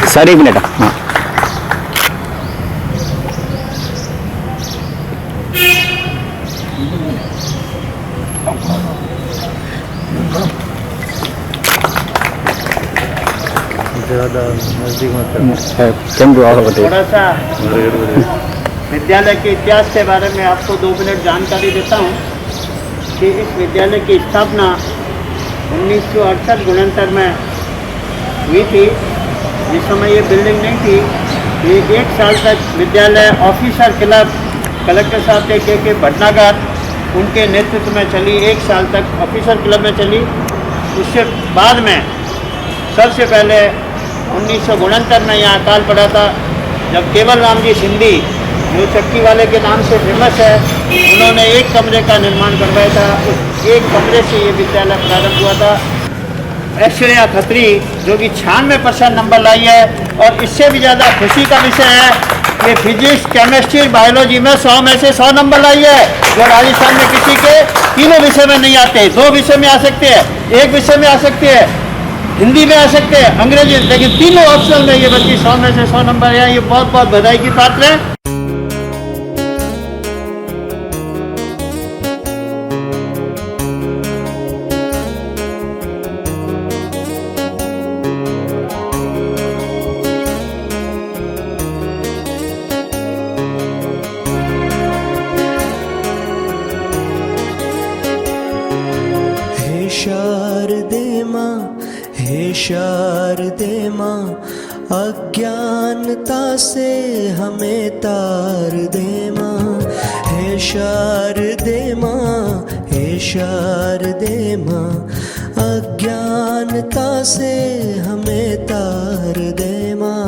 Sir एक minute. हाँ ज़्यादा नज़दीक मत थोड़ा सा विद्यालय के इतिहास के बारे में आपको 2 मिनट जानकारी देता हूँ कि इस विद्यालय की स्थापना 1968 में हुई थी। जिस समय ये बिल्डिंग नहीं थी, ये 1 साल तक विद्यालय ऑफिसर क्लब कलेक्टर साहब के भटनागर उनके नेतृत्व में चली। 1 साल तक ऑफिसर क्लब में चली। उससे बाद में सबसे पहले 1969 में यहाँ अकाल पड़ा था, जब केवल राम जी सिंधी जो चक्की वाले के नाम से फेमस है, उन्होंने 1 कमरे का निर्माण करवाया था। उस 1 कमरे से ये विद्यालय प्रारंभ हुआ था। ऐश्वर्या खत्री जो कि 96% नंबर लाई है, और इससे भी ज़्यादा खुशी का विषय है कि फिजिक्स, केमिस्ट्री, बायोलॉजी में 100 में से 100 नंबर लाई है, जो राजस्थान में किसी के तीनों विषय में नहीं आते। 2 विषय में आ सकते हैं, 1 विषय में आ सकते हैं, हिंदी में आ सकते हैं, अंग्रेजी, लेकिन तीनों ऑप्शनल में ये बच्ची 100 में से 100 नंबर है। ये बहुत बहुत बधाई की पात्र है। हे शारदे माँ, अज्ञानता से हमें तार दे माँ। हे शारदे माँ, हे शारदे माँ, अज्ञानता से हमें तार दे माँ।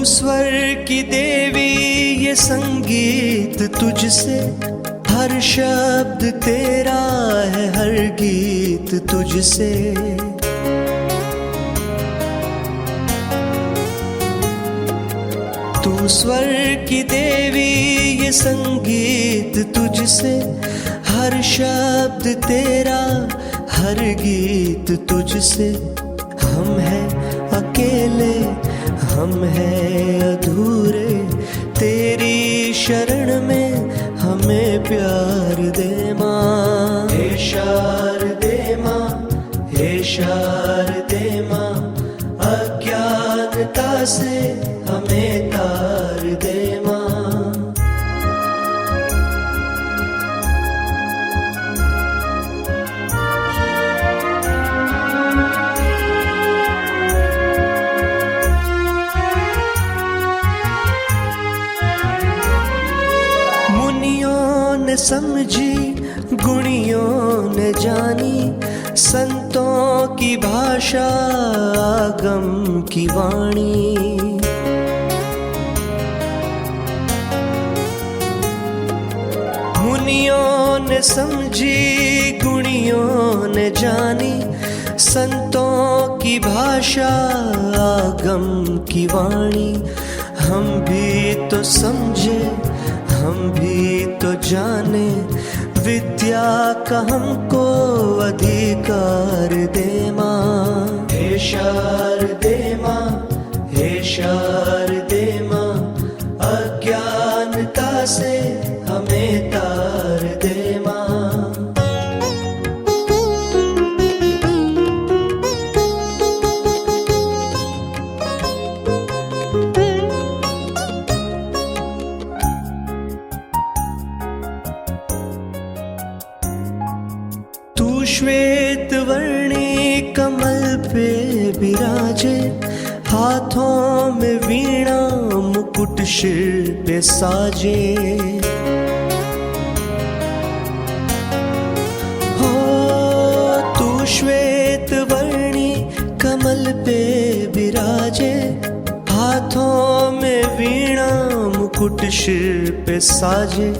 स्वर की देवी ये संगीत तुझसे, हर शब्द तेरा है, हर गीत तुझसे। तू स्वर की देवी ये संगीत तुझसे, हर शब्द तेरा, हर गीत तुझसे। हम हैं अकेले, हम हैं अधूरे, तेरी शरण में हमें प्यार दे माँ। हे शारदे माँ, हे शारदे माँ, अज्ञानता से हमें तार दे माँ। समझी गुणियों ने जानी, संतों की भाषा आगम की वाणी। मुनियों ने समझी गुणियों ने जानी, संतों की भाषा आगम की वाणी। हम भी तो समझे, हम भी तो जाने, विद्या का हमको अधिकार दे माँ। हे शारदे माँ, हे शारदे माँ, अज्ञानता से हमें तार दे माँ। श्वेत वर्णी कमल पे विराजे, हाथों में वीणा मुकुट सिर पे साजे। हो तू श्वेत वर्णी कमल पे विराजे, हाथों में वीणा मुकुट सिर पे साजे।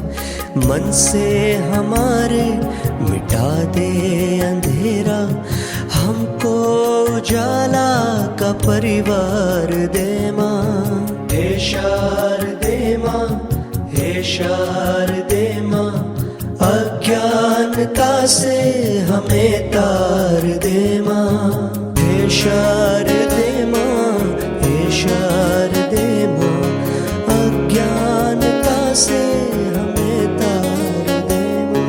मन से हमारे मिटा दे अंधेरा, हमको उजाला का परिवार दे माँ। हे शारदे माँ, हे शारदे माँ, अज्ञानता से हमें तार दे माँ। हे शारदे माँ, हे शारदे माँ, अज्ञानता से हमें तार दे माँ।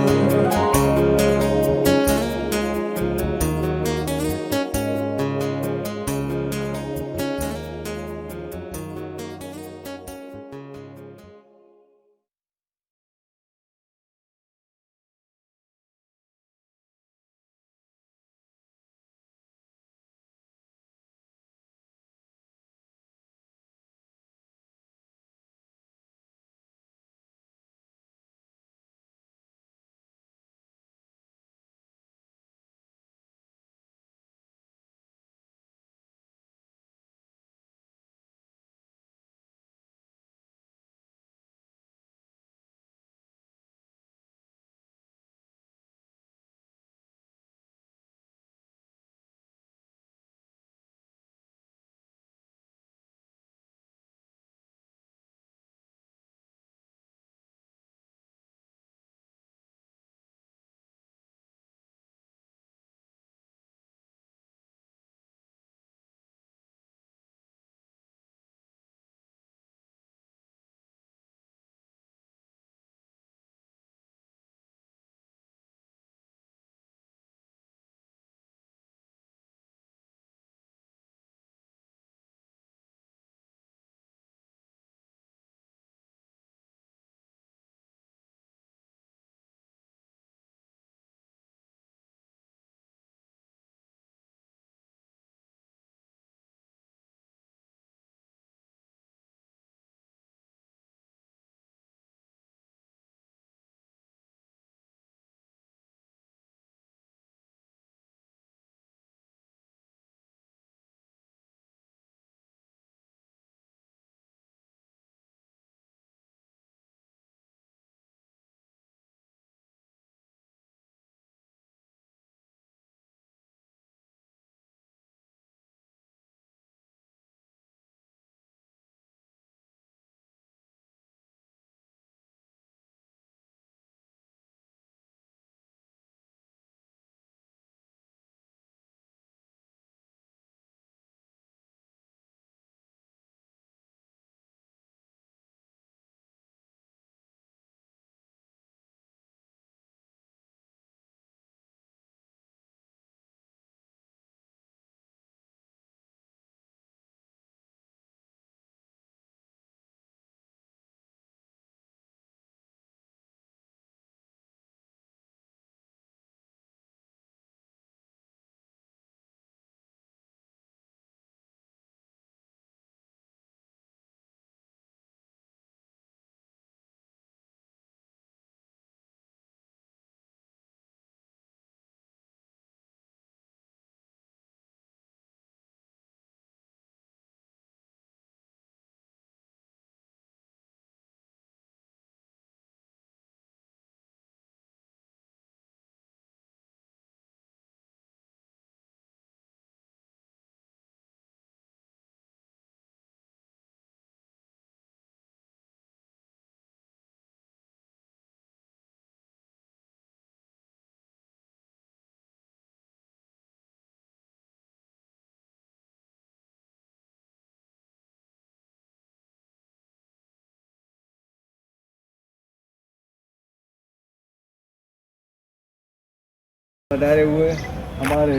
पधारे हुए हमारे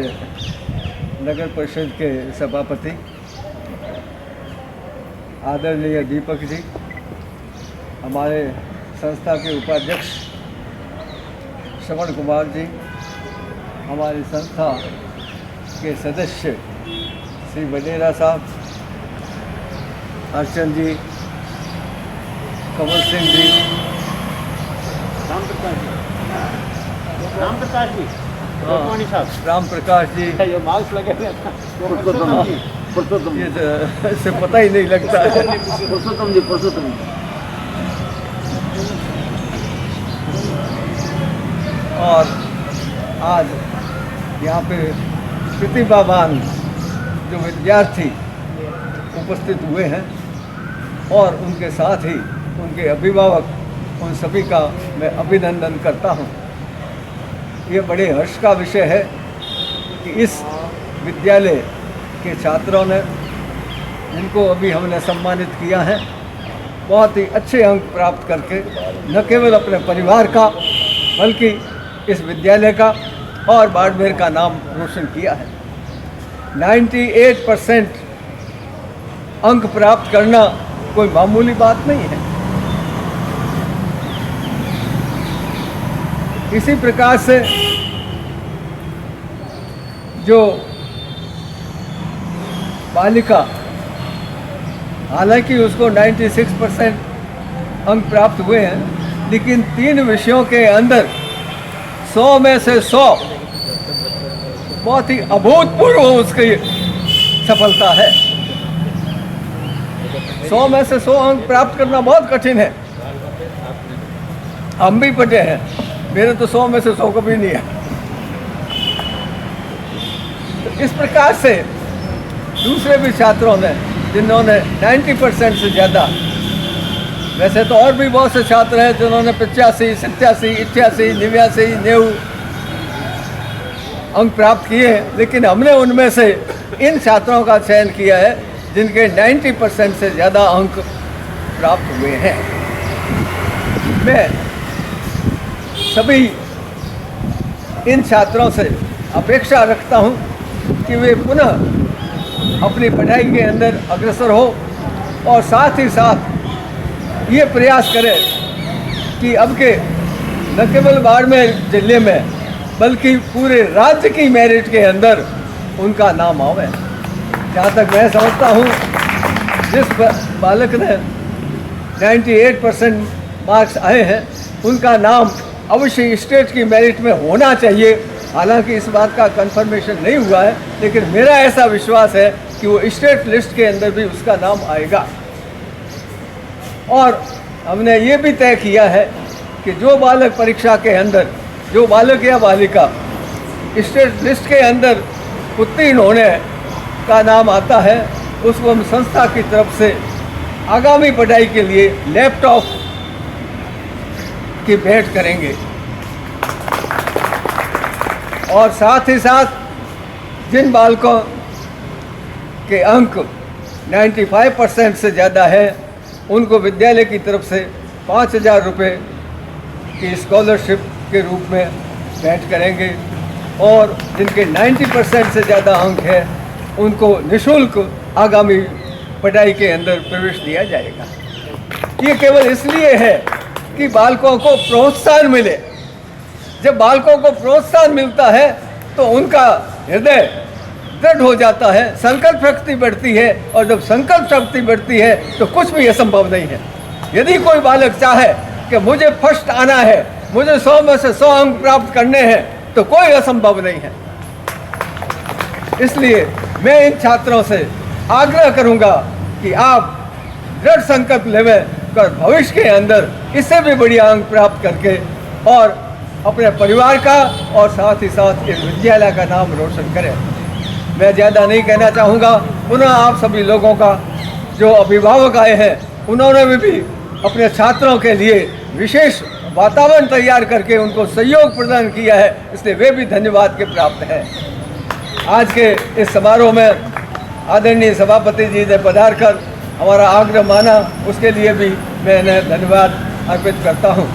नगर परिषद के सभापति आदरणीय दीपक जी, हमारे संस्था के उपाध्यक्ष श्रवण कुमार जी, हमारी संस्था के सदस्य श्री वडेरा साहब, अर्चन जी, कमल सिंह जी, राम प्रकाश जी, राम प्रकाश जी, लोकवाणी साहब, राम प्रकाश जी, ये मास्क लगे हुए हैं। पुरुषोत्तम जी, पुरुषोत्तम ये से पता ही नहीं लगता है। पुरुषोत्तम जी, पुरुषोत्तम जी। और आज यहाँ पे प्रतिभावान जो विद्यार्थी उपस्थित हुए हैं और उनके साथ ही उनके अभिभावक, उन सभी का मैं अभिनंदन करता हूं। ये बड़े हर्ष का विषय है कि इस विद्यालय के छात्रों ने, जिनको अभी हमने सम्मानित किया है, बहुत ही अच्छे अंक प्राप्त करके न केवल अपने परिवार का बल्कि इस विद्यालय का और बाड़मेर का नाम रोशन किया है। 98% अंक प्राप्त करना कोई मामूली बात नहीं है। इसी प्रकार से जो बालिका, हालांकि उसको 96% अंक प्राप्त हुए हैं, लेकिन 3 विषयों के अंदर 100 में से 100 बहुत ही अभूतपूर्व उसकी सफलता है। 100 में से 100 अंक प्राप्त करना बहुत कठिन है। हम भी पढ़े हैं, मेरे तो 100 में से 100 कभी नहीं है। तो इस प्रकार से दूसरे भी छात्रों ने, जिन्होंने 90% से ज़्यादा, वैसे तो और भी बहुत से छात्र हैं जिन्होंने 85, 87, 88, 89, 90 अंक प्राप्त किए हैं, लेकिन हमने उनमें से इन छात्रों का चयन किया है जिनके 90% से ज़्यादा अंक प्राप्त हुए हैं। मैं सभी इन छात्रों से अपेक्षा रखता हूं कि वे पुनः अपनी पढ़ाई के अंदर अग्रसर हो और साथ ही साथ ये प्रयास करें कि अब के न केवल बाड़मेर जिले में बल्कि पूरे राज्य की मेरिट के अंदर उनका नाम आवे। जहाँ तक मैं समझता हूँ, जिस बालक ने 98% मार्क्स आए हैं उनका नाम अवश्य स्टेट की मेरिट में होना चाहिए। हालांकि इस बात का कंफर्मेशन नहीं हुआ है, लेकिन मेरा ऐसा विश्वास है कि वो स्टेट लिस्ट के अंदर भी उसका नाम आएगा। और हमने ये भी तय किया है कि जो बालक परीक्षा के अंदर, जो बालक या बालिका स्टेट लिस्ट के अंदर उत्तीर्ण होने का नाम आता है, उसको हम संस्था की तरफ से आगामी पढ़ाई के लिए लैपटॉप की भेंट करेंगे। और साथ ही साथ जिन बालकों के अंक 95% से ज़्यादा है, उनको विद्यालय की तरफ से 5,000 रुपये की स्कॉलरशिप के रूप में भेंट करेंगे। और जिनके 90% से ज़्यादा अंक है उनको निःशुल्क आगामी पढ़ाई के अंदर प्रवेश दिया जाएगा। ये केवल इसलिए है कि बालकों को प्रोत्साहन मिले। जब बालकों को प्रोत्साहन मिलता है तो उनका हृदय दृढ़ हो जाता है, संकल्प शक्ति बढ़ती है, और जब संकल्प शक्ति बढ़ती है तो कुछ भी असंभव नहीं है। यदि कोई बालक चाहे कि मुझे फर्स्ट आना है, मुझे 100 में से 100 अंक प्राप्त करने हैं, तो कोई असंभव नहीं है। इसलिए मैं इन छात्रों से आग्रह करूंगा कि आप दृढ़ संकल्प लेवें कर भविष्य के अंदर इससे भी बढ़िया अंक प्राप्त करके और अपने परिवार का और साथ ही साथ इस विद्यालय का नाम रोशन करें। मैं ज़्यादा नहीं कहना चाहूँगा। पुनः आप सभी लोगों का, जो अभिभावक आए हैं, उन्होंने भी अपने छात्रों के लिए विशेष वातावरण तैयार करके उनको सहयोग प्रदान किया है, इसलिए वे भी धन्यवाद के प्राप्त हैं। आज के इस समारोह में आदरणीय सभापति जी ने पधार कर हमारा आग्रह माना, उसके लिए भी मैं इन्हें धन्यवाद अर्पित करता हूँ।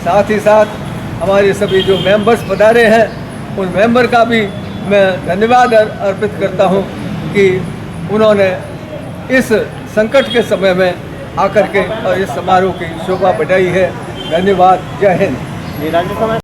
साथ ही साथ हमारे सभी जो मेंबर्स पधारे हैं, उन मेंबर का भी मैं धन्यवाद अर्पित करता हूँ कि उन्होंने इस संकट के समय में आकर के और इस समारोह की शोभा बढ़ाई है। धन्यवाद। जय हिंद।